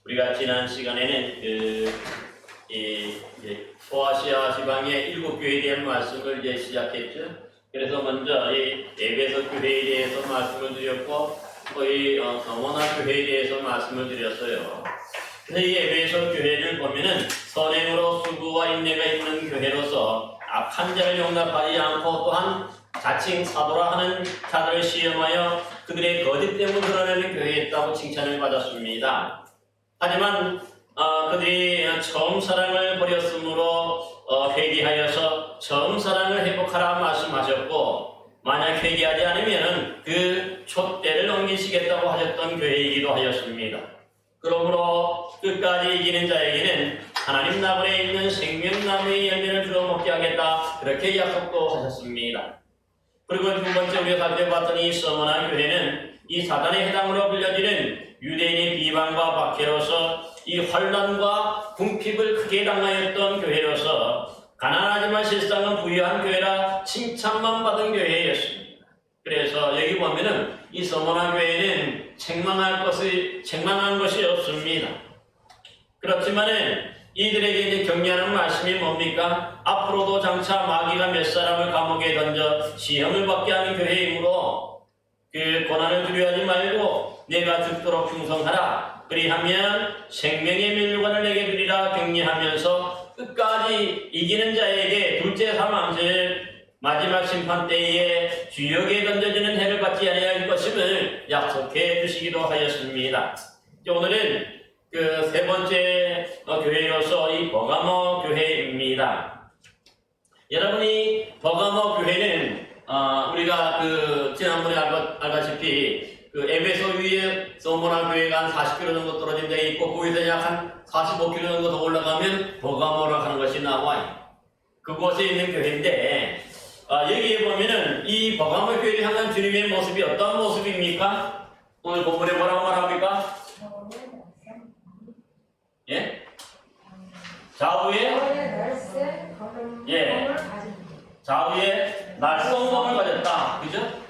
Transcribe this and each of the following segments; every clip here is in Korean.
우리가 지난 시간에는 소아시아 지방의 7교회에 대한 말씀을 이제 시작했죠. 그래서 먼저 이 에베소 교회에 대해서 말씀을 드렸고, 이 서머나 교회에 대해서 말씀을 드렸어요. 그래서 이 에베소 교회를 보면은 선행으로 수고와 인내가 있는 교회로서 악한 자를 용납하지 않고, 또한 자칭 사도라 하는 자들을 시험하여 그들의 거짓됨을 드러내는 교회였다고 칭찬을 받았습니다. 하지만 그들이 처음 사랑을 버렸으므로 회개하여서 처음 사랑을 회복하라 말씀하셨고, 만약 회개하지 않으면 그 촛대를 넘기시겠다고 하셨던 교회이기도 하였습니다. 그러므로 끝까지 이기는 자에게는 하나님 나무에 있는 생명나무의 열매를 주어 먹게 하겠다, 그렇게 약속도 하셨습니다. 그리고 두 번째 우리가 살펴봤더니 서머나 교회는 이 사단의 해당으로 불려지는 유대인의 비방과 박해로서 이 환난과 궁핍을 크게 당하였던 교회로서 가난하지만 실상은 부유한 교회라 칭찬만 받은 교회였습니다. 그래서 여기 보면은 이 서머나 교회는 책망한 것이 없습니다. 그렇지만은 이들에게 이제 격려하는 말씀이 뭡니까? 앞으로도 장차 마귀가 몇 사람을 감옥에 던져 시험을 받게 하는 교회이므로 그 고난을 두려워하지 말고 내가 죽도록 충성하라. 그리하면 생명의 멸류관을 내게 주리라 격려하면서 끝까지 이기는 자에게 둘째 사망, 즉 마지막 심판 때에 지옥에 던져지는 해를 받지 아니할 것임을 약속해 주시기도 하였습니다. 오늘은 그 세 번째 교회로서 이 버가모 교회입니다. 여러분이 버가모 교회는 우리가 지난번에 알다시피 에베소 위에 서머나 교회가 한 40km 정도 떨어진 데 있고, 거기서 약 한 45km 정도 더 올라가면 버가모라고 하는 것이 나와요. 그곳에 있는 교회인데, 여기에 보면은 이 버가모 교회를 향한 주님의 모습이 어떤 모습입니까? 오늘 본문에 뭐라고 말합니까? 예? 좌우에 좌우에 날성검을 가졌다. 그죠?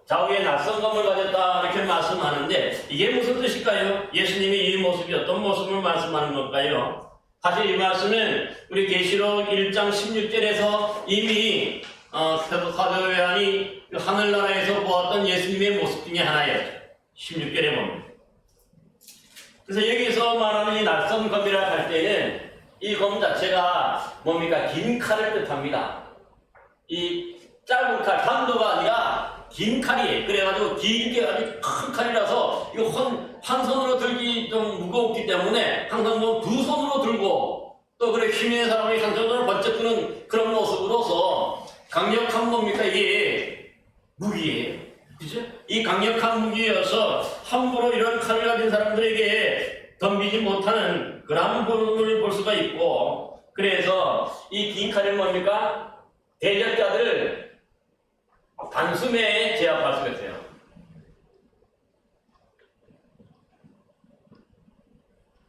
좌우에 날성검을 가졌다 이렇게 말씀하는데, 이게 무슨 뜻일까요? 예수님이 이 모습이 어떤 모습을 말씀하는 걸까요? 사실 이 말씀은 우리 계시록 1장 16절에서 이미 사도 요한이 하늘나라에서 보았던 예수님의 모습 중에 하나였죠. 16절에 보면. 그래서 여기서 말하는 이 날성검이라 할 때는 이 검 자체가 뭡니까? 긴 칼을 뜻합니다. 이 짧은 칼, 단도가 아니라 긴 칼이에요. 그래가지고 길게 아주 큰 칼이라서 이거 한 손으로 들기 좀 무겁기 때문에 항상 뭐 두 손으로 들고, 또 그래 힘 있는 사람이 한 손으로 번쩍 드는 그런 모습으로서 강력한 뭡니까? 이게 무기예요. 그죠? 이 강력한 무기여서 함부로 이런 칼을 가진 사람들에게 덤비지 못하는 그런 부분을 볼 수가 있고, 그래서 이 긴 칼은 뭡니까? 대적자들을 단숨에 제압할 수가 있어요.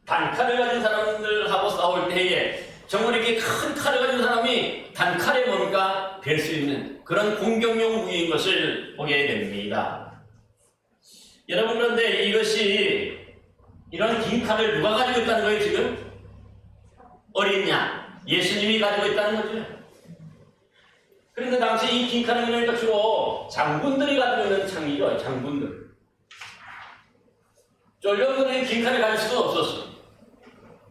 단칼을 가진 사람들하고 싸울 때에 정말 이렇게 큰 칼을 가진 사람이 단칼에 뭡니까? 뵐 수 있는 그런 공격용 무기인 것을 보게 됩니다. 여러분, 그런데 이것이 이런 긴 칼을 누가 가지고 있다는 거예요, 지금? 어린 양, 예수님이 가지고 있다는 거죠. 그런데 당시 이 긴 칼은 그러니까 주로 장군들이 가지고 있는 창이죠, 장군들. 쫄병들은 긴 칼을 가질 수가 없었어.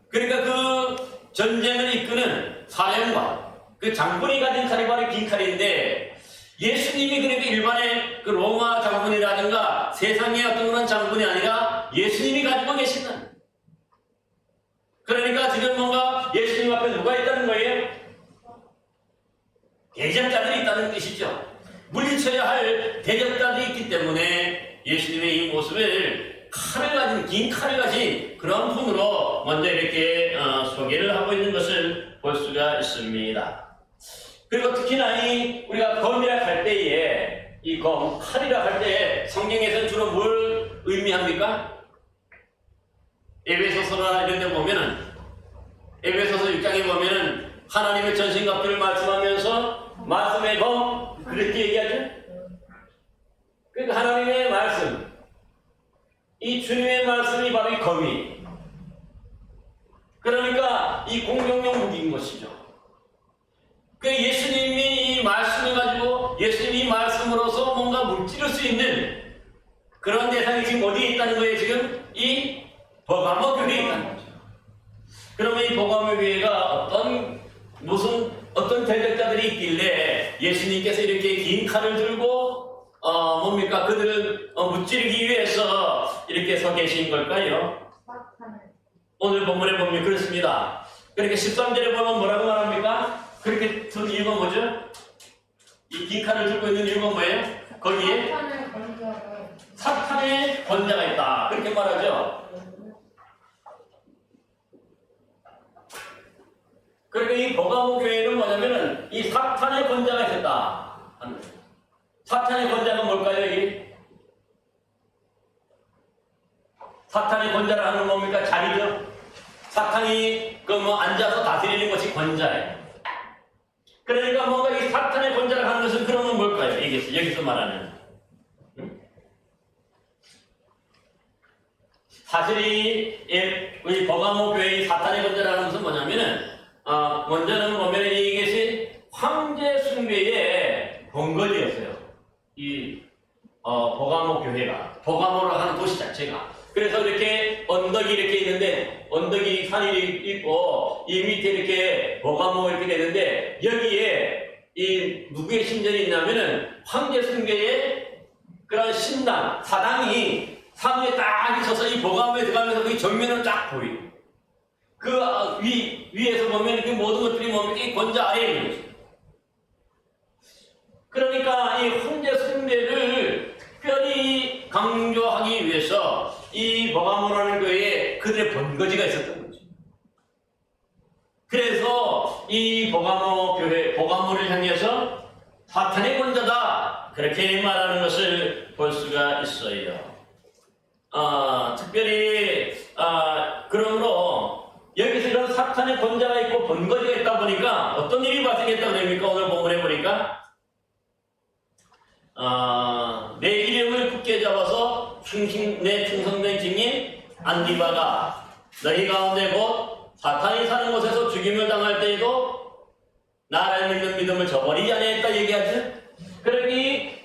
그러니까 그 전쟁을 이끄는 사령관, 그 장군이 가진 칼이 바로 긴 칼인데, 예수님이 그러니까 일반의 그 로마 장군이라든가 세상의 어떤 그런 장군이 아니라 예수님이 가지고 계시는, 그러니까 지금 뭔가 예수님 앞에 누가 있다는 거예요? 대적자들이 있다는 뜻이죠. 물리쳐야 할 대적자들이 있기 때문에 예수님의 이 모습을 칼을 가진, 긴 칼을 가진 그런 분으로 먼저 이렇게 소개를 하고 있는 것을 볼 수가 있습니다. 그리고 특히나 우리가 검이라 할 때에, 이 검, 칼이라 할 때에 성경에서는 주로 뭘 의미합니까? 에베소서나 이런 데 보면은, 에베소서 6장에 보면은 하나님의 전신갑주를 말씀하면서 말씀의 검 그렇게 얘기하죠. 그러니까 하나님의 말씀, 이 주님의 말씀이 바로 이 검이. 그러니까 이 공격용 무기인 것이죠. 그 예수님이 이 말씀을 가지고 예수님이 이 말씀으로서 뭔가 물찌를 수 있는 그런 대상이 지금 어디에 있다는 거예요? 지금 이 버가모 교회에 있다는 거죠. 그러면 이 버가모 교회가 어떤 대적자들이 있길래 예수님께서 이렇게 긴 칼을 들고 뭡니까? 그들을 무찌르기 위해서 이렇게 서 계신 걸까요? 오늘 본문에 보면 그렇습니다. 그러니까 13절에 보면 뭐라고 말합니까? 그렇게 든 이유가 뭐죠? 이 긴 칼을 들고 있는 이유가 뭐예요? 거기에 사탄의 권자가 있다. 그렇게 말하죠. 그러니까 이 버가모 교회는 뭐냐면은 이 사탄의 권자가 있었다. 사탄의 권자가 뭘까요? 이게? 사탄의 권자를 하는 뭡니까? 자리죠. 사탄이 앉아서 다스리는 것이 권자예요. 그러니까 뭔가 이 사탄의 권자를 하는 것은 그러면 뭘까요? 여기서 말하는. 사실 이 버가모 교회의 사탄의 권자를 하는 것은 뭐냐면은 먼저는 보면 이것이 황제 숭배의 본거지였어요. 이 버가모 교회가 버가모를 하는 도시 자체가. 그래서 이렇게 언덕이 이렇게 있는데 언덕이 산이 있고 이 밑에 이렇게 버가모 이렇게 되는데 여기에 이 누구의 신전이 있냐면은 황제 숭배의 그런 신당 사당이 산 위에 딱 있어서 이 버가모에 들어가면서 그 전면을 쫙 보이고 그 위에서 보면 그 모든 것들이 뭡니까? 이 권자 아래에 있는 거죠. 그러니까 이 황제 숭배를 특별히 강조하기 위해서 이 버가모라는 교회에 그들의 본거지가 있었던 거죠. 그래서 이 버가모 교회, 버가모를 향해서 사탄의 권자다 그렇게 말하는 것을 볼 수가 있어요. 특별히 그러므로 여기서 이런 사탄의 권자가 있고 본거지가 있다 보니까 어떤 일이 발생했다고 합니까? 오늘 본문에 보니까 내 이름을 굳게 잡아서 내 충성된 증인 안디바가 너희 가운데 곧 사탄이 사는 곳에서 죽임을 당할 때에도 나를 믿는 믿음을 저버리지 아니했다 얘기하죠. 그러니 이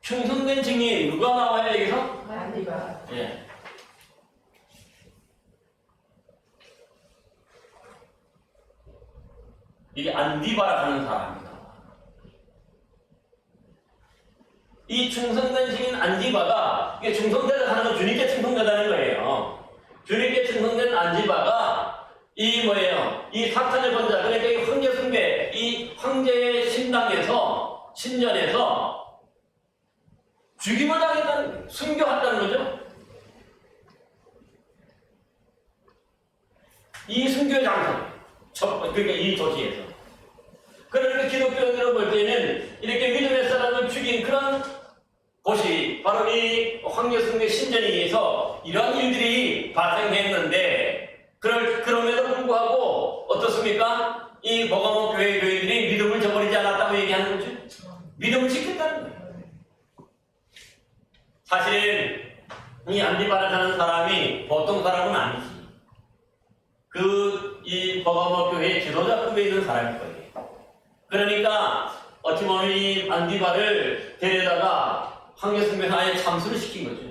충성된 증인 누가 나와요 여기서? 안디바. 예. 이게 안디바라 하는 사람입니다. 이 충성된 증인 안디바가 이게 충성되다 하는 건 주님께 충성되다는 거예요. 주님께 충성된 안디바가 이 뭐예요? 이 사탄의 권자 그러니까 이 황제 숭배 이 황제의 신당에서 신전에서 죽임을 당했다는 순교했다는 거죠. 이 순교의 장소 그러니까 이 도시에서 그러니까 기독교인으로 볼 때는 이렇게 믿음의 사람을 죽인 그런 곳이 바로 이 황제 숭배 신전에 의해서 이런 일들이 발생했는데 그럼에도 불구하고 어떻습니까? 이 버가모 교회 교인들이 믿음을 저버리지 않았다고 얘기하는 거죠. 믿음을 지켰다는 거예요. 사실 이 안디바를 하는 사람이 보통 사람은 아니지. 이 버가모 교회의 지도자급에 있는 사람일 거예요. 그러니까 어찌 보면 이 안디바를 데려다가 황제 숭배사에 참수를 시킨 거죠.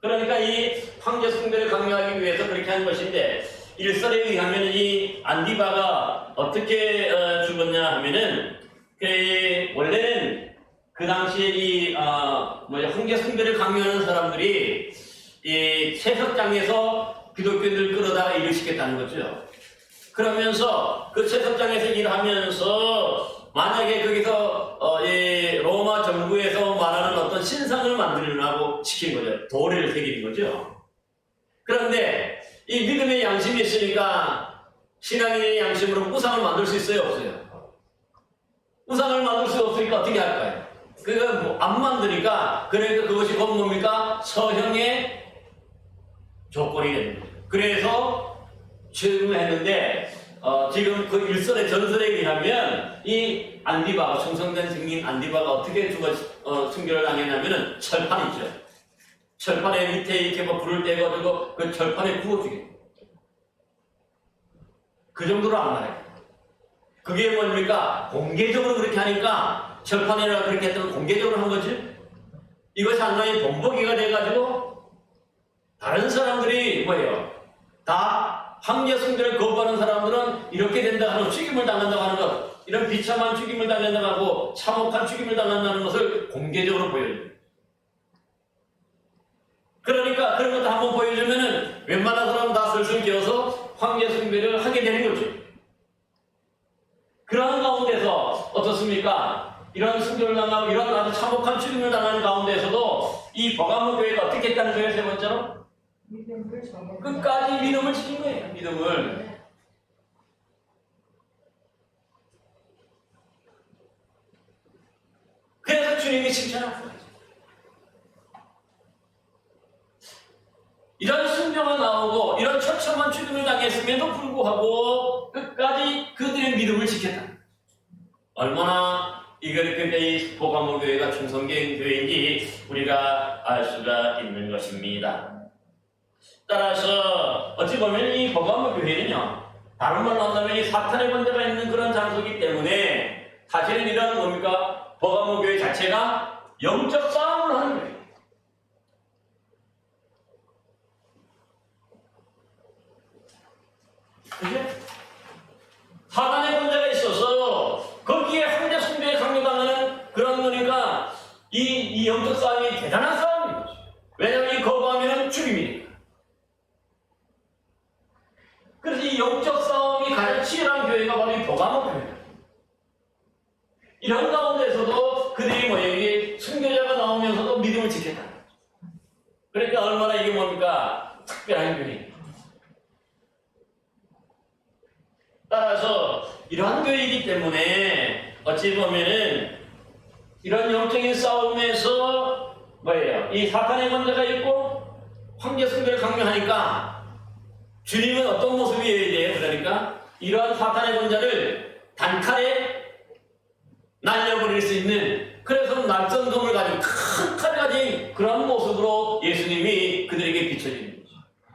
그러니까 이 황제 숭배를 강요하기 위해서 그렇게 한 것인데 일설에 의하면 이 안디바가 어떻게 죽었냐 하면은 원래는 그 당시에 이 황제 숭배를 강요하는 사람들이 이 채석장에서 기독교인들 끌어다가 일을 시켰다는 거죠. 그러면서 그 채석장에서 일하면서 만약에 거기서 로마 정부에서 말하는 어떤 신상을 만들려고 시킨 거죠. 도래를 새기는 거죠. 그런데 이 믿음의 양심이 있으니까 신앙인의 양심으로 우상을 만들 수 있어요? 없어요? 우상을 만들 수 없으니까 어떻게 할까요? 그거 안 만드니까 그러니까 그것이 곧 뭡니까? 서형의 조건이 되는 거죠. 그래서 죄를 했는데 지금 그 일설의 전설에 의하면 이 안디바가 충성된 증인 안디바가 어떻게 순교를 당했냐면은 철판이죠. 철판에 밑에 이렇게 뭐 불을 떼가지고 그 철판에 구워주게. 그 정도로 안 말해요. 그게 뭡니까? 공개적으로 그렇게 하니까 철판이라 그렇게 했던 공개적으로 한 거지. 이것이 하나의 본보기가 돼가지고 다른 사람들이 뭐예요? 다 황제 숭배를 거부하는 사람들은 이렇게 된다 하는 죽임을 당한다고 하는 것, 이런 비참한 죽임을 당한다고 하고 참혹한 죽임을 당한다는 것을 공개적으로 보여줘요. 그러니까 그런 것도 한번 보여주면은 웬만한 사람은 다 슬슬 기어서 황제 숭배를 하게 되는 거죠. 그런 가운데서 어떻습니까? 이런 순교를 당하고 이런 아주 참혹한 죽임을 당하는 가운데서도 이 버가모 교회가 어떻게 했다는 거예요? 세 번째로 끝까지 믿음을 지킨 거예요. 믿음을. 그래서 주님이 칭찬하셨어요. 이런 순교가 나오고 이런 처참한 죽임을 당했음에도 불구하고 끝까지 그들의 믿음을 지켰다. 얼마나 이 버가모 교회가 충성된 교회인지 우리가 알 수가 있는 것입니다. 따라서 어찌 보면 이 버가모 교회는요, 다른 말로 한다면 이 사탄의 권세가 있는 그런 장소이기 때문에 사실은 이런 뭡니까? 버가모 교회 자체가 영적 싸움을 하는 거예요. 그죠? 사탄의 권세가 있어서 거기에 황제 숭배에 강요당하는 그런 거니까 이 영적 싸움이 대단한 싸움인 거죠. 왜냐하면 이 거부하면 죽임이니까. 그래서 이 영적 싸움이 가장 치열한 교회가 바로 이 버가모 교회예요. 이런 가운데서도 그들이 이게 순교자가 나오면서도 믿음을 지켰다. 그러니까 얼마나 이게 뭡니까? 특별한 교회입니다. 따라서 이러한 교회이기 때문에 어찌 보면은 이런 영적인 싸움에서 이 사탄의 권세가 있고 황제 숭배를 강요하니까 주님은 어떤 모습이어야 돼요? 그러니까 이러한 사탄의 권세를 단칼에 날려버릴 수 있는, 그래서 날전검을 가진 큰 칼 가진 그런 모습으로 예수님이 그들에게 비춰집니다.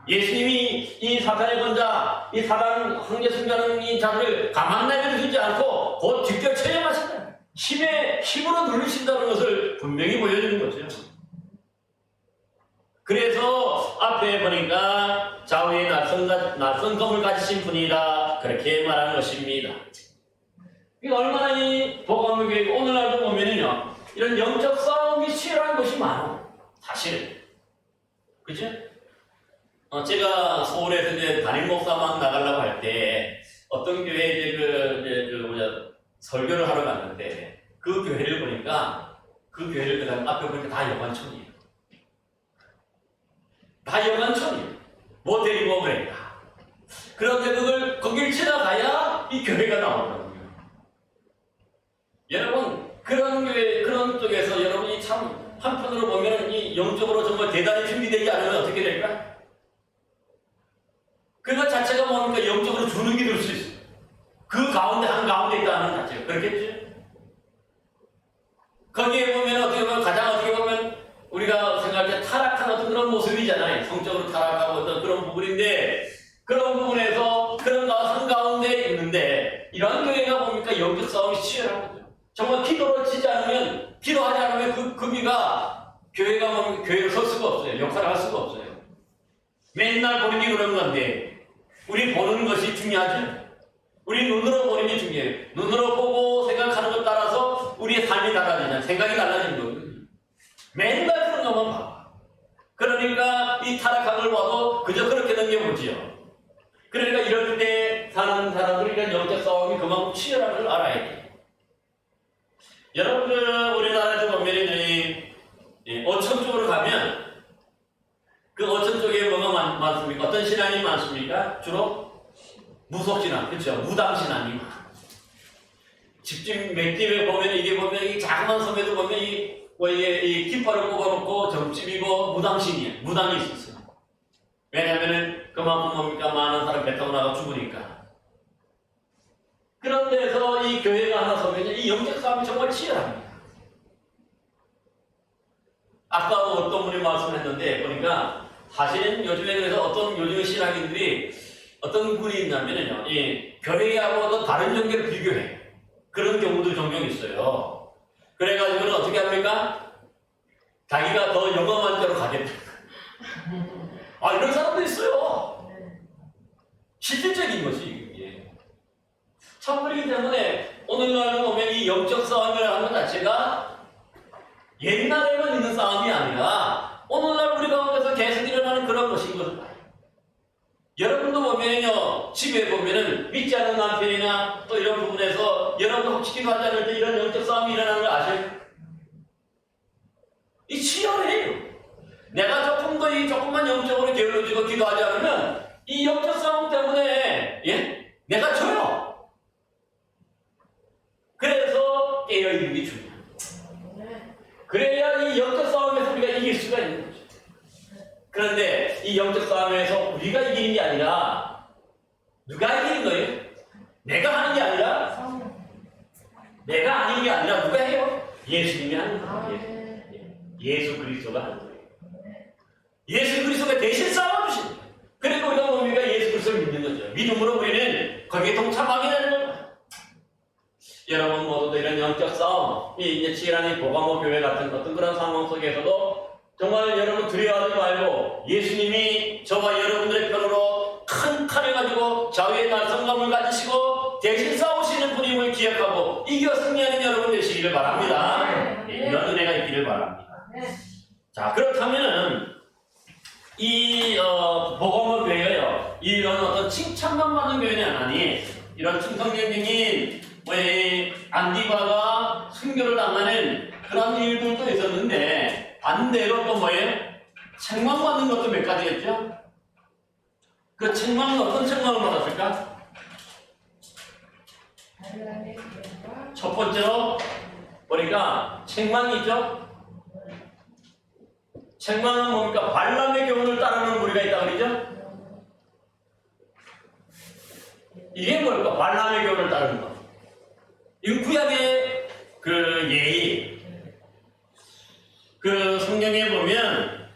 예수님이 이 사탄의 권자, 이 사단 황제 숭배하는 이 자를 가만 내버려두지 않고 곧 직접 체험하신다. 힘으로 누르신다는 것을 분명히 보여주는 거죠. 그래서 앞에 보니까 좌우에 낯선 검을 가지신 분이다, 그렇게 말하는 것입니다. 이거 얼마나 이 버가모 교회 오늘날도 보면은요, 이런 영적 싸움이 치열한 것이 많아. 사실은. 그죠? 제가 서울에서 이제 담임 목사만 나가려고 할 때 어떤 교회에 설교를 하러 갔는데 그 교회를 보니까 그 교회를 그다음 앞에 보니까 다 여관촌이에요. 다 여관촌이에요. 뭐 데리고 그러니까. 그런데 거길 지나가야 이 교회가 나오더라고요. 여러분, 그런 교회, 그런 쪽에서 여러분이 참 한편으로 보면 이 영적으로 정말 대단히 준비되지 않으면 어떻게 될까? 그것 자체가 뭡니까? 영적으로 주눅이 들 수 있어요. 그 가운데 한가운데 있다는 자체가. 그렇겠죠? 거기에 보면 어떻게 보면 가장 어떻게 보면 우리가 생각할 때 타락한 어떤 그런 모습이잖아요. 성적으로 타락하고 어떤 그런 부분인데, 그런 부분에서 그런 한가운데 있는데, 이러한 교회가 뭡니까? 영적 싸움이 치열한 거죠. 정말 기도를 치지 않으면, 기도하지 않으면 그미가 교회가 뭡니까? 교회를 설 수가 없어요. 역할을 할 수가 없어요. 맨날 보는 게 그런 건데, 우리 보는 것이 중요하죠. 우리 눈으로 보는 게 중요해요. 눈으로 보고 생각하는 것 따라서 우리의 삶이 달라지잖아요. 생각이 달라지는 거거든요. 맨날 그런 것만 봐. 그러니까 이 타락한 걸 봐도 그저 그렇게 넘겨보지요. 그러니까 이럴 때 사는 사람들이 이런 영적 싸움이 그만큼 치열한 걸 알아야 돼요. 여러분, 우리나라에서 보면 어촌 쪽으로 가면 그 어촌 쪽에 뭐가 많습니까? 어떤 신앙이 많습니까? 주로 무속신앙, 그렇죠? 무당신앙이 많아. 집집 몇 집에 보면 이 자그마한 섬에도 보면 이 깃발을 꼽아놓고 점집이고 무당신이에요. 무당이 있었어요. 왜냐면은 그만큼 뭡니까? 많은 사람 배 타고 나가 죽으니까. 그런 데서 이 교회가 하나 서면 이 영적 싸움이 정말 치열합니다. 아까도 어떤 분이 말씀했는데 보니까 사실은 요즘에 그래서 어떤 요즘 신학인들이 어떤 분이 있냐면요, 이 교회하고도 다른 종교를 비교해. 그런 경우도 종종 있어요. 그래가지고는 어떻게 합니까? 자기가 더 영험한 데로 가겠다. 이런 사람도 있어요. 실질적인 것이 이게. 참 그렇기 때문에 오늘날 보면 이 영적 싸움이라는 것 자체가 옛날에만 있는 싸움이 아니라 오늘날 우리 가운데서 계속 일어나는 그런 것인 것을 봐요. 여러분도 보면요, 집에 보면은 믿지 않는 남편이나 또 이런 부분에서 여러분 혹시 기도하지 않을 때 이런 영적 싸움이 일어나는 걸 아세요? 이 치열해요. 내가 조금 더 이 조금만 영적으로 게을러지고 기도하지 않으면 이 영적 싸움 때문에 내가 져요. 그래서 깨어있는 게 중요해요. 그래야 이 영적 싸움에서 우리가 이길 수가 있는 거죠. 그런데 이 영적 싸움에서 우리가 이기는 게 아니라 누가 이기는 거예요? 내가 하는 게 아니라 내가 하는 게 아니라 누가 해요? 예수님이 하는 거예요. 예수 그리스도가 하는 거예요. 예수 그리스도가 대신 싸워주신 거예요. 그리고 우리가 뭡니까? 예수 그리스도를 믿는 거죠. 믿음으로 우리는 거기에 동참하게 되는 거예요. 여러분 모두도 이런 영적 싸움, 이제 치열한 보가모 교회 같은 어떤 그런 상황 속에서도 정말 여러분 두려워하지 말고 예수님이 저와 여러분들의 편으로 큰 칼을 가지고 좌우의 날성감을 가지시고 대신 싸우시는 분임을 기억하고 이겨 승리하는 여러분 되시기를 바랍니다. 이런 은혜가 있기를 바랍니다. 자, 그렇다면은 이 보가모 교회가요, 이런 어떤 칭찬만 받는 교회는 아니, 이런 충성경쟁인 안디바가 순교를 당하는 그런 일들도 있었는데 반대로 또 뭐예요? 책망받는 것도 몇 가지겠죠? 그 책망은 어떤 책망을 받았을까? 첫 번째로 보니까 책망이 있죠? 책망은 뭡니까? 발람의 교훈을 따르는 무리가 있다 그러죠? 이게 뭘까? 발람의 교훈을 따르는 거. 이 구약의 그 예의. 그 성경에 보면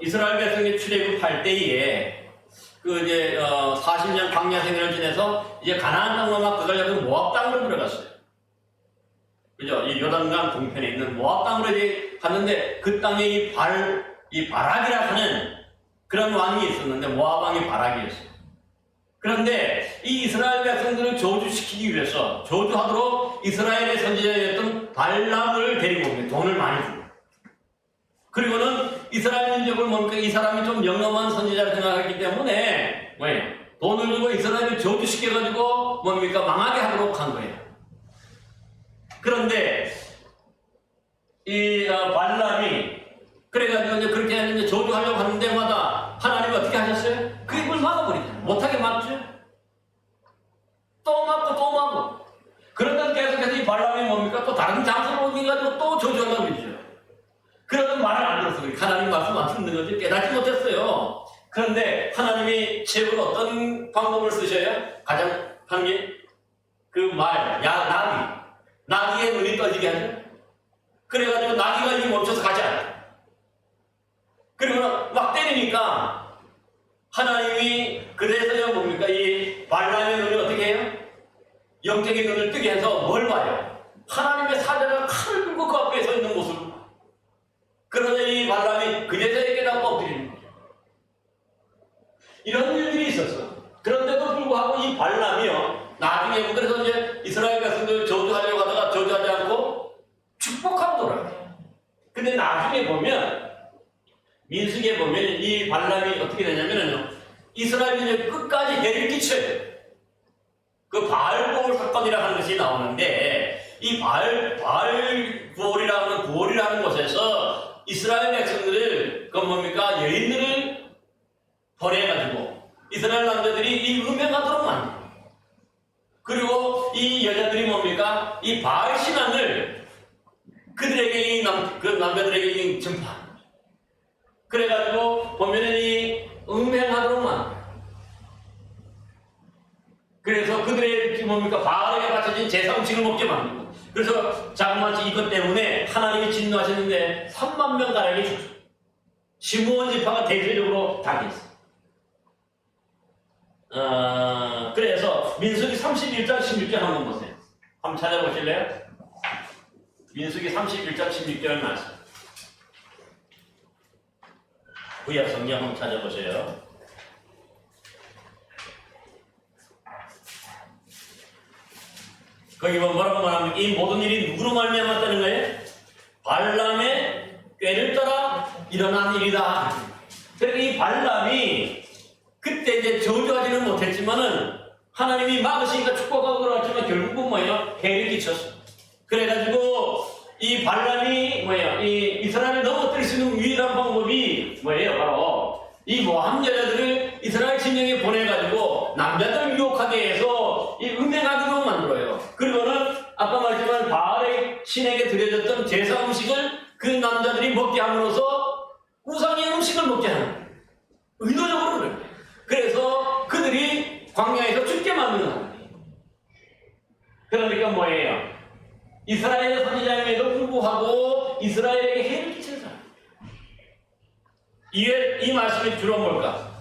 이스라엘 백성이 출애굽할 때에 이제 40년 광야 생활을 지내서 이제 가나안 땅으로 막 들어가려고 모압 땅으로 들어갔어요. 그죠? 이 요단강 동편에 있는 모압 땅으로 이제 갔는데 그 땅에 이 바락이라 하는 그런 왕이 있었는데 모압 왕이 바락이었어요. 그런데 이 이스라엘 백성들을 저주시키기 위해서 저주하도록 이스라엘의 선지자였던 발람을 데리고 옵니다. 돈을 많이 주고. 그리고는 이스라엘 민족을 뭡니까? 이 사람이 좀 영험한 선지자를 생각했기 때문에 돈을 주고 이스라엘을 저주시켜가지고 뭡니까? 망하게 하도록 한 거예요. 그런데 이 발람이 그래가지고 이제 그렇게 이제 저주하려고 하는 데마다 하나님이 어떻게 하셨어요? 그 입을 막아버리죠. 못하게 막죠. 또 막고 또 막고. 그러다 계속해서 이 발람이 뭡니까? 또 다른 장소로 옮겨가지고 또 저주하려고 그러죠. 그러던 말을 안 들었어요. 하나님 말씀 안 듣는 거지 깨닫지 못했어요. 그런데 하나님이 최고로 어떤 방법을 쓰셔요? 가장 한 게 그 말, 나귀의 눈이 떠지게 하죠. 그래가지고 나귀가 이제 멈춰서 가지 않아요. 그리고 막 때리니까 하나님이 그래서요 뭡니까? 이 발람의 눈이 어떻게 해요? 영적인 눈을 뜨게 해서 뭘 봐요? 하나님의 사자가 칼을 들고 그 앞에 서 있는 모습을 봐요. 그러자 이 발람이 그제서야 깨닫고 엎드리는 거죠. 이런 일들이 있었어. 그런데도 불구하고 이 발람이요 나중에 그래서 이제 이스라엘 백성들 저주하려고 하다가 저주하지 않고 축복하고 돌아가요. 근데 나중에 보면 민수기에 보면 이 발람이 어떻게 되냐면요 이스라엘 민족 끝까지 해를 끼쳐요. 그 바알고올 사건이라 하는 것이 나오는데 이 바알고올이라는 곳에서 이스라엘 백성들을 그 뭡니까 여인들을 벌해가지고 이스라엘 남자들이 이 음행하도록 만들어요. 그리고 이 여자들이 뭡니까 이 바알 신앙을 그들에게 그 남자들에게 전파합니다. 그래가지고 보면은 이 음행하도록 만들어요. 그래서 그들의 뭡니까 바알에게 바쳐진 제사 음식을 먹게 만들고 그래서 자그마치 이것 때문에 하나님이 진노하셨는데 3만 명 가량이 죽었어요. 시므온 지파가 대표적으로 당했어요. 그래서 민수기 31장 16절 한번 보세요. 한번 찾아보실래요? 민수기 31장 16절 말씀. 구약 성경 한번 찾아보세요. 거기 뭐라고 말합니까? 이 모든 일이 누구로 말미암았다는 거예요? 발람의 꾀를 따라 일어난 일이다. 그러니까 이 발람이 그때 이제 저주하지는 못했지만은 하나님이 막으시니까 축복하고 그러지만 결국은 뭐예요? 해를 끼쳤어. 그래가지고 이 발람이 뭐예요? 이 이스라엘을 넘어뜨릴 수 있는 유일한 방법이 뭐예요? 바로 이 모함 여자들을 이스라엘 진영에 보내가지고 남자들 유혹하게 해서 이 음행하기로 만들어요. 그리고는 아까 말했지만 바알의 신에게 드려졌던 제사 음식을 그 남자들이 먹게 함으로써 우상의 음식을 먹게 하는 거예요. 의도적으로 그래요. 그래서 그들이 광야에서 죽게 만드는 거예요. 그러니까 뭐예요? 이스라엘의 선지자임에도 불구하고 이스라엘에게 해를 끼치는 사람. 이 말씀이 주로 뭘까?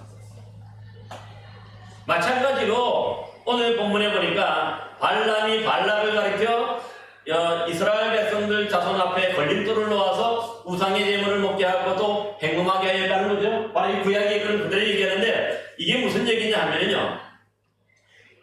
마찬가지로 오늘 본문에 보니까 발람이 발락을 가리켜 이스라엘 백성들 자손 앞에 걸림돌을 놓아서 우상의 제물을 먹게 하고도 행음하게 하였다는 거죠. 바로 이 구약의 그런 그대로 얘기하는데 이게 무슨 얘기냐 하면요.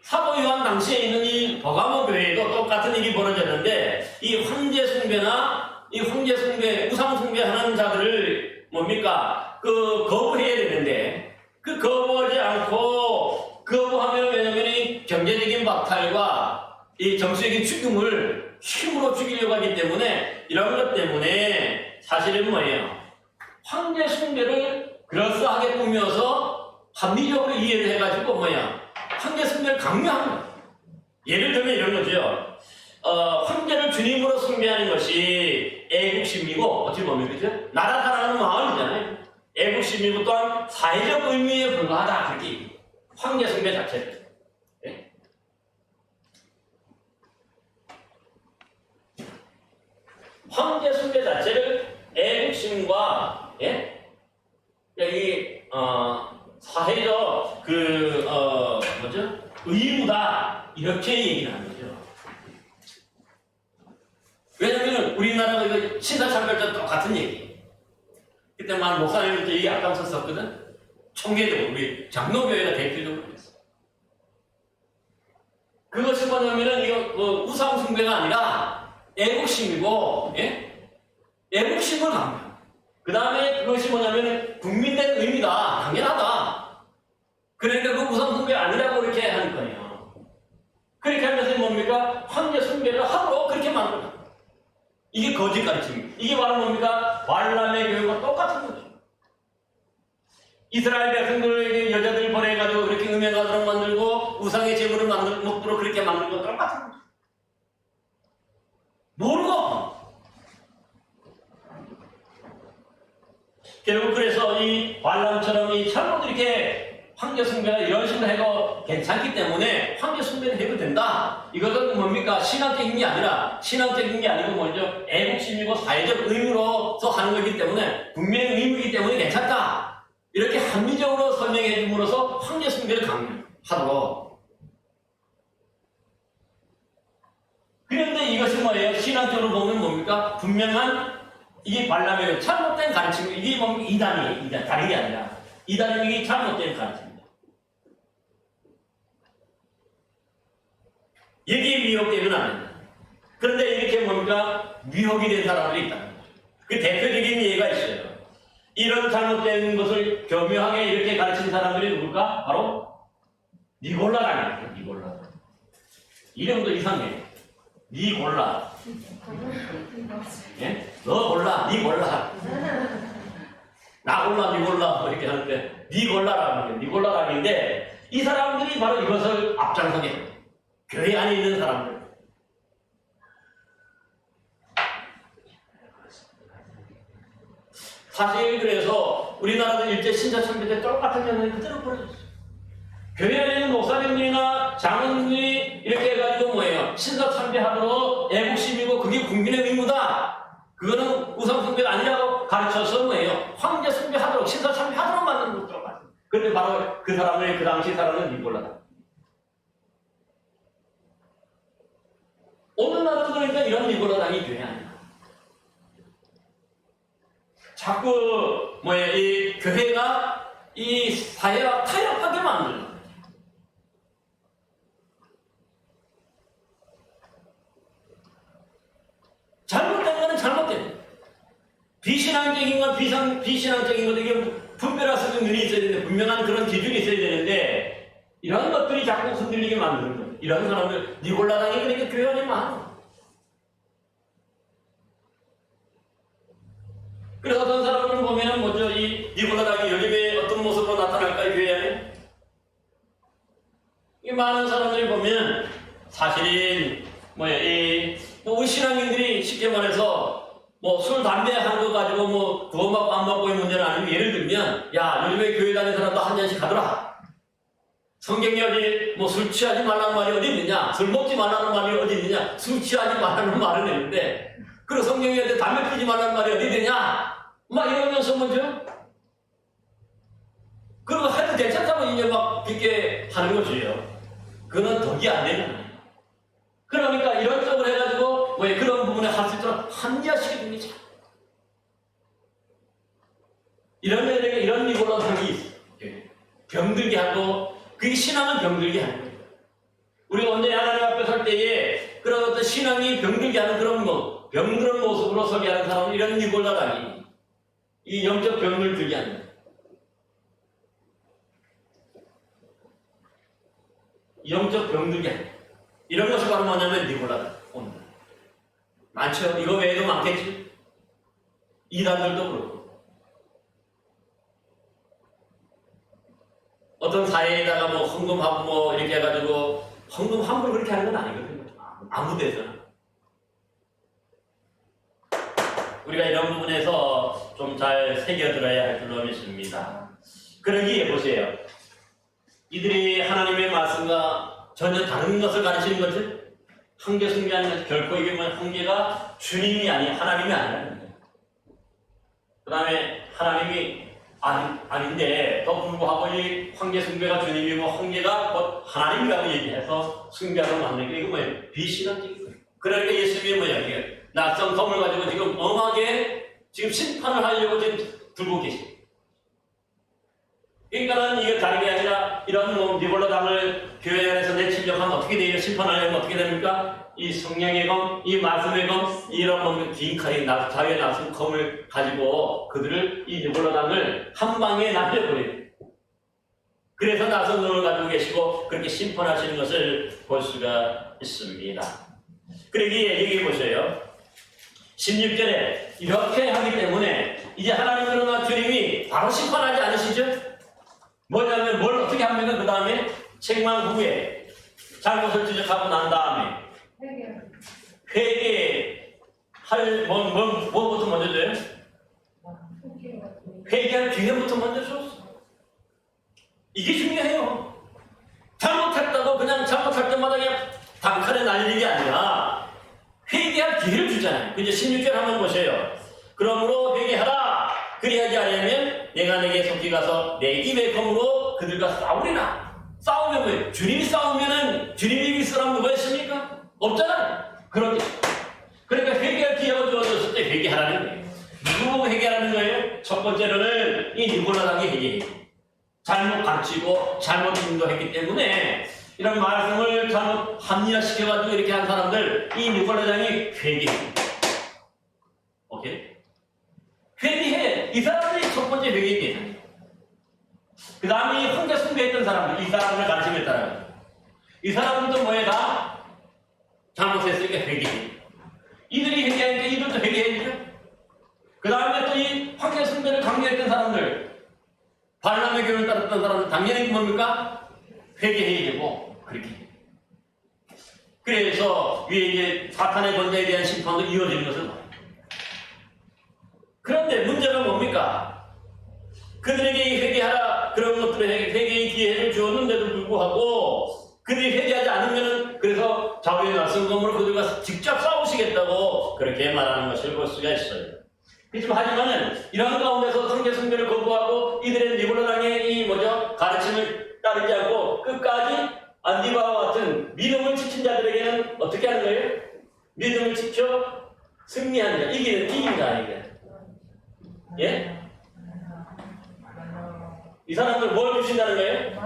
사도 요한 당시에 있는 이 버가모 교회에도 똑같은 일이 벌어졌는데 이 황제 숭배나 이 황제 숭배, 우상 숭배하는 자들을 뭡니까? 거부해야 되는데 그 거부하지 않고 거부하면 왜냐면 이 경제적인 박탈과 이 정치적인 죽음을 힘으로 죽이려고 하기 때문에 이런 것 때문에 사실은 뭐예요? 황제 숭배를 그럴싸하게 꾸며서 합리적으로 이해를 해가지고 황제 숭배를 강요하는 거예요. 예를 들면 이런 거죠. 황제를 주님으로 숭배하는 것이 애국심이고 어떻게 보면 그죠? 나라 사랑하는 마음이잖아요. 애국심이고 또한 사회적 의미에 불과하다 그렇게 얘기해요. 황제 숭배 자체를. 네? 황제 숭배 자체를 애국심과 여기 사회적 의무다 이렇게 얘기를 하는 거죠. 왜냐면 우리나라가 이거 신사참배도 똑같은 얘기. 그때 막 목사님들도 얘기 앞장섰었거든. 총회도 우리 장로교회가 대표적으로 그랬어. 그것이 뭐냐면은 이거 우상 숭배가 아니라 애국심이고, 애국심을 강조. 그 다음에 그것이 뭐냐면 국민된 의미다. 당연하다. 그러니까 그 우상 숭배가 아니라고 이렇게 하는 거예요. 그렇게 하면서 뭡니까? 황제 숭배를 하고 그렇게 만들어. 이게 거짓 가르침입니다. 이게 바로 뭡니까? 발람의 교육과 똑같은 거죠. 이스라엘 백성들에게 여자들 보내가지고 그렇게 음행하도록 만들고 우상의 제물을 먹도록 그렇게 만들고 똑같은 거죠. 모르고 결국 그래서 이 발람처럼 이 잘못 이렇게 황제 숭배가 이런 식으로 해도 괜찮기 때문에 황제 숭배는 해도 된다. 이것은 뭡니까? 신앙적인 게 아니라 신앙적인 게 아니고 먼저 애국심이고 사회적 의무로서 하는 거기 때문에 분명히 의무이기 때문에 괜찮다. 이렇게 합리적으로 설명해 줌으로써 황제 숭배를 강요하도록. 그런데 이것이 뭐예요? 신앙적으로 보면 뭡니까? 분명한 이게 발람의 잘못된 가르침, 이게 뭡니까? 이단이에요. 다른 게 아니라 이단이 잘못된 가르침입니다. 여기에 미혹되면 안 된다. 그런데 이렇게 뭡니까? 미혹이 된 사람들이 있다는 거죠. 그 대표적인 예가 있어요. 이런 잘못된 것을 교묘하게 이렇게 가르친 사람들이 누굴까? 바로 니골라라는 거예요. 니골라. 이름도 이상해. 니골라. 예? 너 골라, 니 골라. 나 골라, 니 골라. 뭐 이렇게 하는데, 니 골라라는 거예요. 니 골라라는데, 이 사람들이 바로 이것을 앞장서게 해요. 교회 안에 있는 사람들. 사실 그래서 우리나라도 일제 신사참배 때 똑같은 장면이 그대로 벌어졌어요. 교회 안에 있는 목사님들이나 장로님들이 이렇게 해가지고 뭐예요? 신사참배하도록 애국심이고 그게 국민의 의무다. 그거는 우상숭배가 아니라고 가르쳐서 뭐예요? 황제 숭배하도록 신사참배하도록 만든 것들로 맞아요. 그런데 바로 그 사람을 그 당시 사람은 니골라다. 오늘날도 그러니까 이런 니골라당이 교회 아니야. 자꾸 뭐야 이 교회가 이 사회와 타협하게 만드는 거예요. 잘못된 거는 잘못된 거예요. 비신앙적인 건 비신앙적인 것도 이게 분별할 수 있는 눈이 있어야 되는데 분명한 그런 기준이 있어야 되는데 이런 것들이 자꾸 흔들리게 만드는 거예요. 이런 사람들 니골라당이 그러니까 교회 안에 많아. 그래서 어떤 사람을 보면은 뭐죠? 이 니골라당이 요즘에 어떤 모습으로 나타날까요? 교회 안에? 이 많은 사람들이 보면 사실은 뭐야 우리 신앙인들이 쉽게 말해서 뭐 술 담배 하는 거 가지고 뭐 그거 먹고 안 먹고의 문제는 아니고 예를 들면 야 요즘에 교회 다니는 사람도 한 잔씩 하더라. 성경에 어디 뭐 술 취하지 말라는 말이 어디 있느냐? 술 먹지 말라는 말이 어디 있느냐? 술 취하지 말라는 말은 있는데 그리고 성경에 어디 담배 피지 말라는 말이 어디 있느냐? 막 이러면서 먼저 그리고 해도 괜찮다고 이제 막 그렇게 하는 거지요. 그거는 덕이 안 되잖아요. 그러니까 이런 쪽으로 해가지고 왜 그런 부분에 할 수 있도록 합리화시켜줍니다. 이런 니골라당이 있어요. 병들게 하고 그게 신앙은 병들게 하는 거예요. 우리가 언제 하나님 앞에 설 때에 그런 어떤 신앙이 병들게 하는 그런 병든 모습으로 서게 하는 사람은 이런 니골라당이 이 영적 병을 들게 하는 거예요. 영적 병들게 하는 거예요. 이런 것이 바로 뭐냐면 니골라당. 오늘 많죠? 이거 외에도 많겠지? 이단들도 그렇고 어떤 사회에다가 뭐 헌금하고 뭐 이렇게 해가지고 헌금 함부로 그렇게 하는 건 아니거든요. 아무 데서나. 우리가 이런 부분에서 좀 잘 새겨들어야 할 줄로 믿습니다. 그러기에 보세요. 이들이 하나님의 말씀과 전혀 다른 것을 가르치는 것을 황제 숭배하는 것은 결코 이게 뭐 황제가 주님이 아니 하나님이 아니라는 거예요. 그 다음에 하나님이 아닌데 더 불구하고 이 황제 숭배가 주님이고 황제가 뭐 하나님이라고 얘기해서 숭배하고 만든 게 이거 뭐예요? 비신앙적인 거예요. 그러니까 예수님이 뭐냐 이게 낯선 검을 가지고 지금 엄하게 지금 심판을 하려고 지금 들고 계십니다. 그러니까는 이게 다른 게 아니라 이런 니골라당을 교회 안에서 내치려고 하면 어떻게 돼요? 심판하려면 어떻게 됩니까? 이 성령의 검, 이 말씀의 검, 이런 긴 칼이 자유의 낯선 검을 가지고 그들을 이 니골라당을 한 방에 날려버려요. 그래서 낯선 검을 가지고 계시고 그렇게 심판하시는 것을 볼 수가 있습니다. 그러기에 얘기해 보세요. 16절에 이렇게 하기 때문에 이제 하나님으로나 주님이 바로 심판하지 않으시죠? 뭐냐면 뭘 어떻게 합니까? 그 다음에 책망 후에 잘못을 지적하고 난 다음에 회개할 뭐부터 먼저 줘요? 회개할 기회부터 먼저 줬어. 이게 중요해요. 잘못했다고 그냥 잘못할 때마다 그냥 단칼에 날리는 게 아니라 회개할 기회를 주잖아요. 이제 16절 한번 보세요. 그러므로 회개하라. 그리하지 않으면 내가 내게 속히 가서 내 입의 검으로 그들과 싸우리라. 싸우면 뭐예요? 주님이 싸우면은 주님이 이길 사람 누가 있습니까? 없잖아요. 그러니까 회개할 기회가 주어졌을 때 회개하라는 거예요. 누구 회개하라는 거예요? 첫 번째로는 이 니골라당이 회개해요. 잘못 가르치고 잘못 인도했기 때문에 이런 말씀을 잘못 합리화시켜가지고 이렇게 한 사람들 이 니골라당이 회개해요. 오케이? 회개해. 이 사람들이 첫 번째 회개해요. 그 다음에 이 황제 숭배했던 사람들, 이 사람들 가르침에 따라 이 사람들도 뭐에 다 잘못했으니까 회개해. 이들이 회개하니까 이들도 회개해야죠. 그 다음에 또 이 황제 숭배를 강요했던 사람들, 발람의 교훈을 따랐던 사람들 당연히 뭡니까? 회개해야 되고 그렇게. 그래서 위에 이제 사탄의 권세에 대한 심판도 이어지는 것을 봐요. 그런데 문제가 뭡니까? 그들에게 회개하라 그런 것들을 회개의 기회를 주었는데도 불구하고 그들이 회개하지 않으면은 그래서 자기의 낯선검으로 그들과 직접 싸우시겠다고 그렇게 말하는 것을 볼 수가 있어요. 그렇지만 하지만은 이런 가운데서 성제 숭배를 거부하고 이들의 니골라당의 이 가르침을 따르지 않고 끝까지 안디바와 같은 믿음을 지킨 자들에게는 어떻게 하는 거예요? 믿음을 지켜 승리하는 자, 이긴 자에게. 예? 이 사람들 뭘 주신다는 거예요?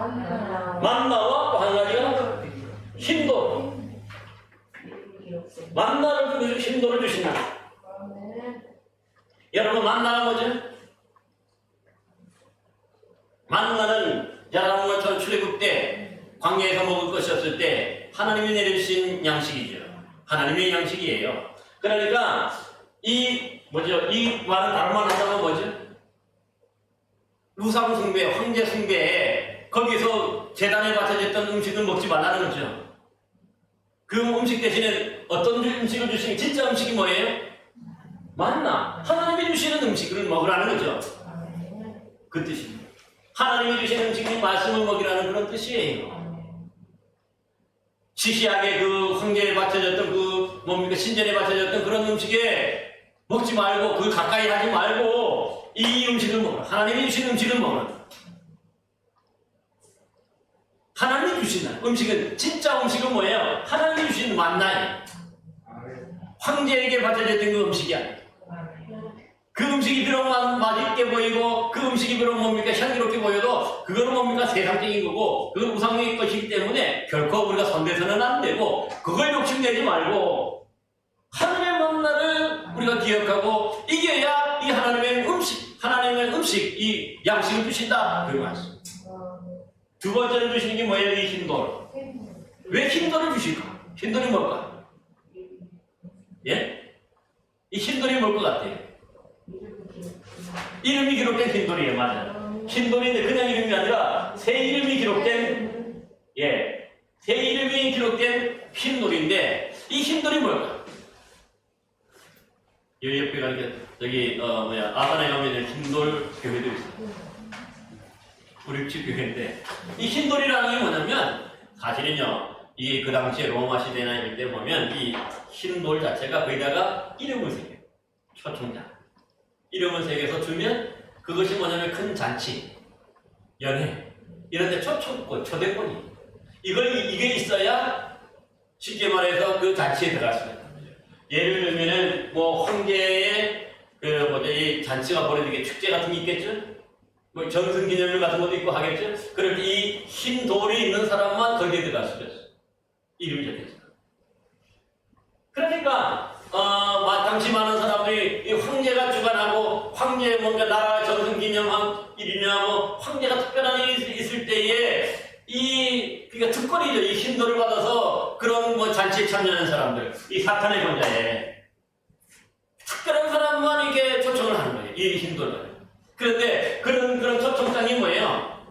만나와 또 한 가지가 힘도. 만나를 힘도를 주신다. 여러분 만나가 뭐죠? 만나는 여러분 처음 출애굽 때 광야에서 먹을 것이었을 때 하나님이 내려주신 양식이죠. 하나님의 양식이에요. 그러니까 이 말은 다른 말로 하자면 뭐죠? 우상 숭배, 황제 숭배에 거기서 제단에 바쳐졌던 음식을 먹지 말라는 거죠. 그 음식 대신에 어떤 음식을 주시는 진짜 음식이 뭐예요? 만나. 하나님이 주시는 음식을 먹으라는 거죠. 그 뜻입니다. 하나님이 주시는 음식이 말씀을 먹이라는 그런 뜻이에요. 시시하게 그 황제에 바쳐졌던 신전에 바쳐졌던 그런 음식에 먹지 말고 그 가까이 하지 말고 이 음식을 먹어라. 하나님이 주신 음식을 먹어라. 하나님이 주시는 음식은 진짜 음식은 뭐예요? 하나님이 주신 만나예요. 황제에게 바쳐졌던 그 음식이 아니에요. 그 음식이 비록 맛있게 보이고 그 음식이 비록 향기롭게 보여도 그거는 세상적인 거고 그건 우상의 것이기 때문에 결코 우리가 손대서는 안 되고 그걸 욕심내지 말고 하나님의 만나를 우리가 기억하고 이겨야 이 하나님의 음식, 이 양식을 주신다. 그 말씀. 두 번째로 주시는 게 뭐예요? 이 힘돌. 왜 힘돌을 주실까? 힘돌이 뭘까? 예? 이 힘돌이 뭘 것 같아요? 이름이 기록된 흰돌이에요. 맞아요. 흰돌인데 그냥 이름이 아니라 새 이름이 기록된 새 이름이 기록된 흰돌인데 이 흰돌이 뭘까? 여기 옆에 가니까 여기 아산에 가면 흰돌 교회도 있어요. 우리 집 교회인데 이 흰돌이라는 게 뭐냐면 사실은요 이 그 당시에 로마 시대나 이럴 때 보면 이 흰돌 자체가 거기다가 이름을 새겨요. 초청장. 이름을 새겨서 주면 그것이 뭐냐면 큰 잔치, 연회 이런 데 초청권, 초대권이 이게 있어야 쉽게 말해서 그 잔치에 들어갈 수 있다. 예를 들면은 황제의 이 잔치가 벌어지게 축제 같은 게 있겠죠? 전승기념일 같은 것도 있고 하겠죠? 그럼 이 흰 돌이 있는 사람만 거기에 들어갈 수가 있어요. 이름이 적혀있어요. 그러니까 당시 많은 사람들이 이 황제가 주관하고 황제의 나라 전승기념일이나 황제가 특별한 일이 있을 때에 그러니까 특권이죠. 이 흰돌을 받아서 그런 잔치에 참여하는 사람들, 이 사탄의 권자에 특별한 사람만 이게 초청을 하는 거예요. 이 흰돌을. 그런데 그런 초청장이 뭐예요?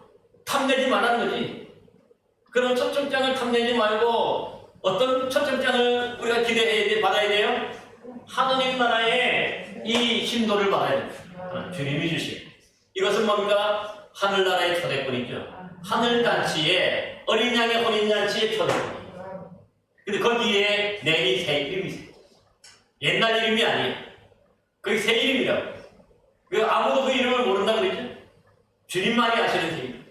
탐내지 말라는 거지. 그런 초청장을 탐내지 말고 어떤 초청장을 우리가 받아야 돼요? 하느님 나라의 이 흰돌을 받아야 돼요. 주님이 주신. 이것은 뭡니까? 하늘나라의 초대권이죠. 하늘잔치에 어린 양의 혼인잔치의 초대권이에요. 근데 거기에 내리 새 이름이 있어요. 옛날 이름이 아니에요. 그게 새 이름이라고. 아무도 그 이름을 모른다고 그랬죠? 주님만이 아시는 새 이름.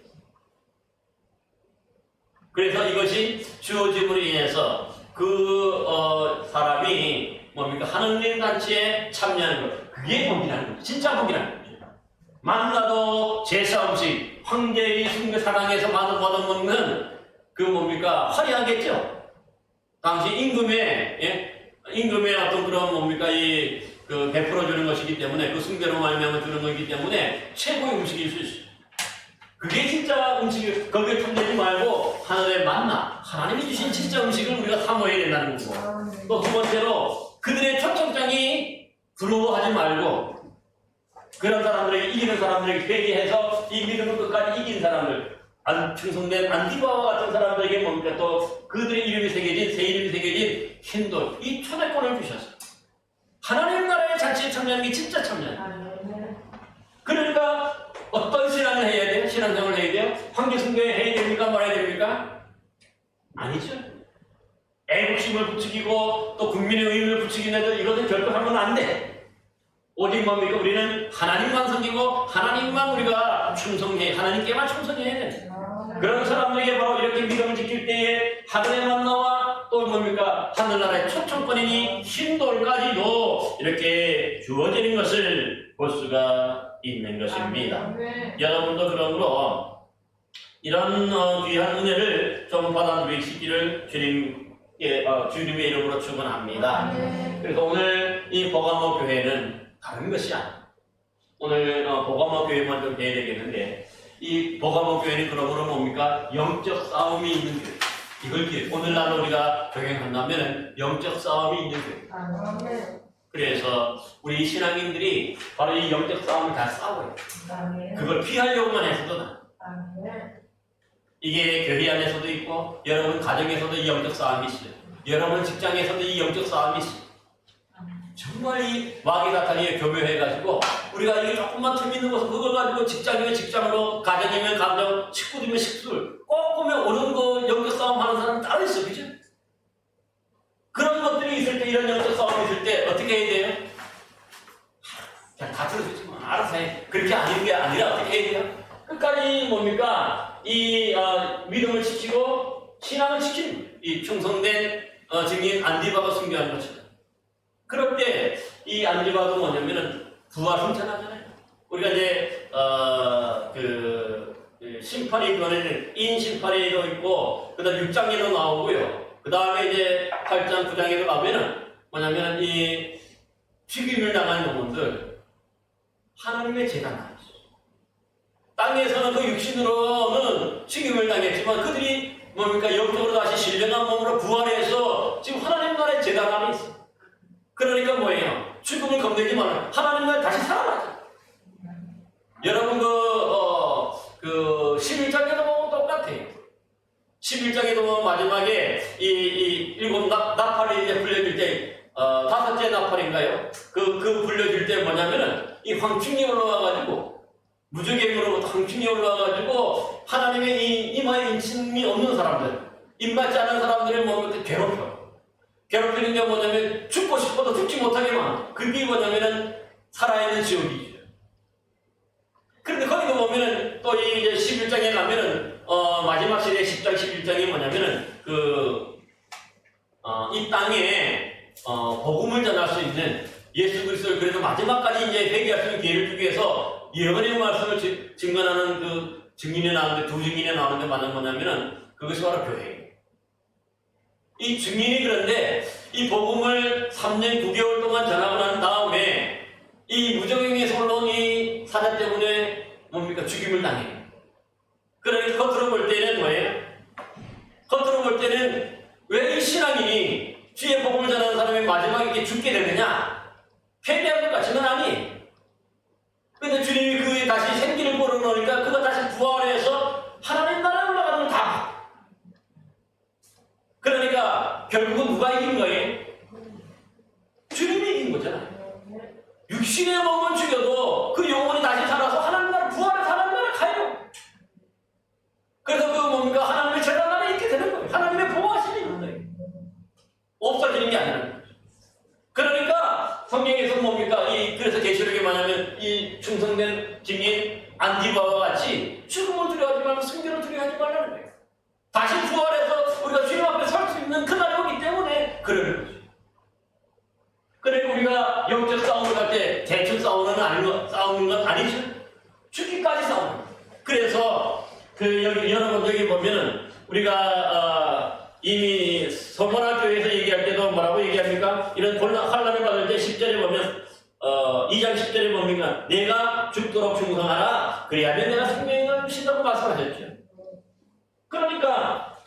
그래서 이것이 주어짐으로 인해서 사람이 하느님 잔치에 참여하는 것. 그게 복이라는 거죠. 진짜 복이라는 거죠. 만나도 제사 음식, 황제의 숭배 사랑에서 얻어먹는 화려하겠죠? 당시 임금의 어떤 그런 베풀어 주는 것이기 때문에 그 숭배로 말미암아 주는 것이기 때문에 최고의 음식일 수 있어요. 그게 진짜 음식을 거기에 탐내지 말고 하늘의 만나, 하나님이 주신 진짜 음식을 우리가 사모해야 된다는 거고. 또 두 번째로 그들의 초청장이 두려워하지 말고 그런 사람들에게 이기는 사람들에게 회개해서 이 믿음을 끝까지 이긴 사람들, 충성된 안디바와 같은 사람들에게 또 그들의 이름이 새겨진 새 이름이 새겨진 흰돌 이 초대권을 주셨어요. 하나님 나라의 잔치에 참여하는 게 진짜 참여예요. 그러니까 어떤 신앙을 해야 돼요? 신앙생활을 해야 돼요? 황제 숭배 해야 됩니까? 말아야 됩니까? 아니죠. 애국심을 부추기고 또 국민의 의의를 부추기는 애들 이것은 결코 하면 안 돼. 오직 뭡니까? 우리는 하나님만 섬기고 하나님만 우리가 충성해 하나님께만 충성해야 돼. 그런 사람들에게 바로 이렇게 믿음을 지킬 때에 하늘의 만나와 또 뭡니까? 하늘나라의 초청권이니 흰돌까지도 이렇게 주어지는 것을 볼 수가 있는 것입니다. 여러분도 그러므로 이런 귀한 은혜를 좀 받아 누리시기를 주님의 이름으로 축원합니다. 그래서 오늘 이 버가모 교회는 다른 것이 아니에요. 오늘 버가모 교회만 좀 해야 되겠는데 이 버가모 교회는 그러므로 뭡니까? 영적 싸움이 있는 교회. 이걸 오늘날 우리가 적용한다면 영적 싸움이 있는 교회. 그래서 우리 신앙인들이 바로 이 영적 싸움을 다 싸워요. 그걸 피하려고만 해서도 나. 이게 교회 안에서도 있고 여러분 가정에서도 이 영적 싸움이 있어요. 여러분 직장에서도 이 영적 싸움이 있어요. 정말 이 마귀사탄이 교묘해가지고 우리가 이게 조금만 틈 있는 것을 그걸 가지고 직장이면 직장으로 가정이면 가정 식구들이면 식구들 꼭 보면 오는 거 영적 싸움 하는 사람 따로 있어. 그죠? 그런 것들이 있을 때 이런 영적 싸움이 있을 때 어떻게 해야 돼요? 그냥 다 들어주지 뭐 알아서 해. 그렇게 아닌 게 아니라 어떻게 해야 돼요? 끝까지 뭡니까? 이 믿음을 지키고 신앙을 지키는 이 충성된 증인 안디바가 순교하는 것처럼 그럴 때 이 안디바도 뭐냐면은 부활 승천하잖아요. 우리가 이제 심판이 이번에는 인심판에도 있고 그다음 6장에도 나오고요. 그 다음에 이제 8장 9장에도 가면은 뭐냐면 이 죽임을 당한 영혼들 하나님의 재단 안에 있어요. 땅에서는 그 육신으로는 죽임을 당했지만 그들이 뭡니까? 영적으로 다시 신령한 몸으로 부활해서 지금 하나님 나라의 재단 안에 있어요. 그러니까 뭐예요? 죽음을 겁내지 말아요. 하나님 나라에 다시 살아나죠. 여러분 그 11장에도 보면 똑같아요. 11장에도 보면 마지막에 이 일곱 나팔이 이제 불려질 때 다섯째 나팔인가요? 그 불려질 때 뭐냐면은 이 황충이 올라와가지고 무적행으로부터 황충이 올라와가지고 하나님의 이 이마에 인침이 없는 사람들, 입맞지 않은 사람들을 뭔가 괴롭혀. 괴롭히는 게 뭐냐면 죽고 싶어도 죽지 못하게만. 그게 뭐냐면은 살아있는 지옥이죠. 그런데 거기도 보면은 또 이제 11장에 가면은 마지막 시대 10장 11장이 뭐냐면은 이 땅에 복음을 전할 수 있는 예수 그리스도를 그래도 마지막까지 이제 회개할 수 있는 기회를 주기 위해서 예언의 말씀을 증언하는 그 증인이 나오는데 두 증인이 나오는데 맞는 뭐냐면은 그것이 바로 교회예요. 이 증인이 그런데 이 복음을 3년 9개월 동안 전하고 난 다음에 이 무적행에서 올라온 이 사자 때문에 뭡니까? 죽임을 당해요. 그러니까 겉으로 볼 때는 뭐예요? 겉으로 볼 때는 왜 이 신앙인이 주의 복음을 전하는 사람이 마지막에 이렇게 죽게 되느냐? 패배한 것 같지는 아니. 근데 주님이 그에 다시 생기를 불어넣으니까 그가 다시 부활해서 하나님 나라에 올라가는 걸 다. 그러니까 결국은 누가 이긴 거예요? 주님이 이긴 거잖아요. 육신의 몸은 죽여도 그 영혼이 다시 살아서 하나님 나라 부활해서 하나님 나라 가요. 그래서 그 뭡니까? 하나님의 재단 안에 있게 되는 거예요. 하나님의 보호하심이 있는 거예요. 없어지는 게 아니라. 그러니까 성경에서 뭡니까? 그래서 계시록에 말하면 이 충성된 증인 안디바와 같이 죽음을 두려워하지 말고 승리를 두려워하지 말라는 거예요. 다시 부활해서 우리가 주님 앞에 설 수 있는 그날이 오기 때문에 그러는 거죠. 그러니까 우리가 영적 싸움을 할 때 대충 싸우는 건 아니죠. 죽기까지 싸우는 거예요. 그래서 여러분 여기 보면은 우리가 이미 서머나 교회에서 얘기할 때도 뭐라고 얘기합니까? 이런 환난을 받을 때 10절에 보면 2장 10절에 뭡니까? 내가 죽도록 충성하라. 그래야면 내가 생명을 주신다고 말씀하셨죠. 그러니까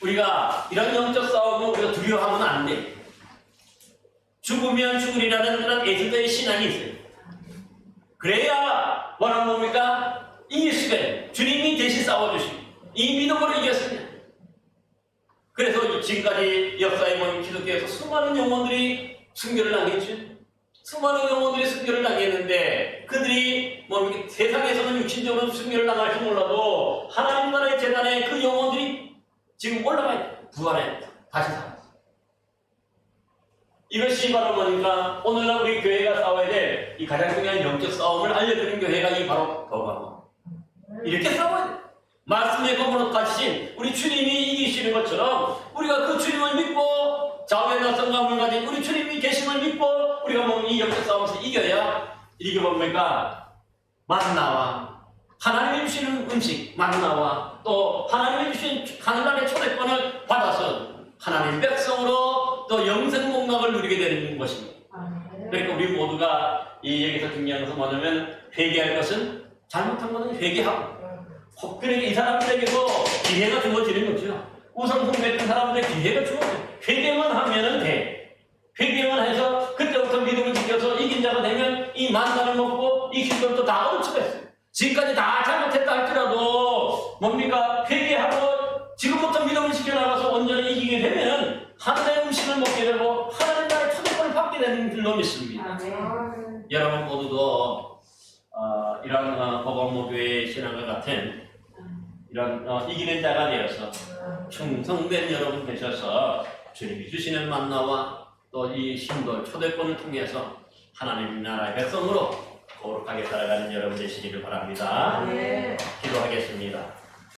우리가 이런 영적 싸움을 우리가 두려워하면 안 돼. 죽으면 죽으리라는 그런 예수의 신앙이 있어요. 그래야 뭐라 뭡니까? 이길 수가 있어요. 주님이 대신 싸워주시고 이 믿음으로 이겼습니다. 그래서 지금까지 역사에 보면 기독교에서 수많은 영혼들이 순교를 당했죠. 수많은 영혼들이 순교를 당했는데 그들이 뭡니까? 세상에서는 육신적으로 순교를 당할지 몰라도 하나님 나라의 재단에 그 영혼들이 지금 올라가 부활해 다시 살았어. 이것이 바로 뭐니까 오늘날 우리 교회가 싸워야 될 이 가장 중요한 영적 싸움을 알려드리는 교회가 이 바로 거가모. 이렇게 싸워야 돼. 말씀의 거부로 가신 우리 주님이 이기시는 것처럼 우리가 그 주님을 믿고 좌우의 낯선 감을 가진 우리 주님이 계심을 믿고 우리가 뭐 이 영적 싸움에서 이겨야 이게 뭡니까? 만나와 하나님이 주시는 음식 만나와 또 하나님이 주신 하늘나라의 초대권을 받아서 하나님 백성으로 또 영생 목락을 누리게 되는 것입니다. 그러니까 우리 모두가 이 얘기에서 중요한 것은 뭐냐면 회개할 것은 잘못한 것은 회개하고 그러니까 이 사람들에게도 기회가 주어지는 거죠. 우상 숭배했던 사람들에게 기회가 주어져요. 회개만 하면은 돼. 회개만 해서 그때부터 믿음을 지켜서 이긴 자가 되면 이 만나를 먹고 이 기도를 다 얻어치겠어요. 지금까지 다 잘못했다 할지라도 뭡니까? 회개하고 지금부터 믿음을 지켜나가서 온전히 이기게 되면 하나님의 음식을 먹게 되고 하나님 나라의 초대권을 받게 되는 줄로 믿습니다. 여러분 모두도 이런 거범목교회의 신앙과 같은 이런 이기는 자가 되어서 충성된 여러분 되셔서 주님이 주시는 만나와 또 이 신돌 초대권을 통해서 하나님 나라의 백성으로 거룩하게 살아가는 여러분 되시기를 바랍니다. 기도하겠습니다.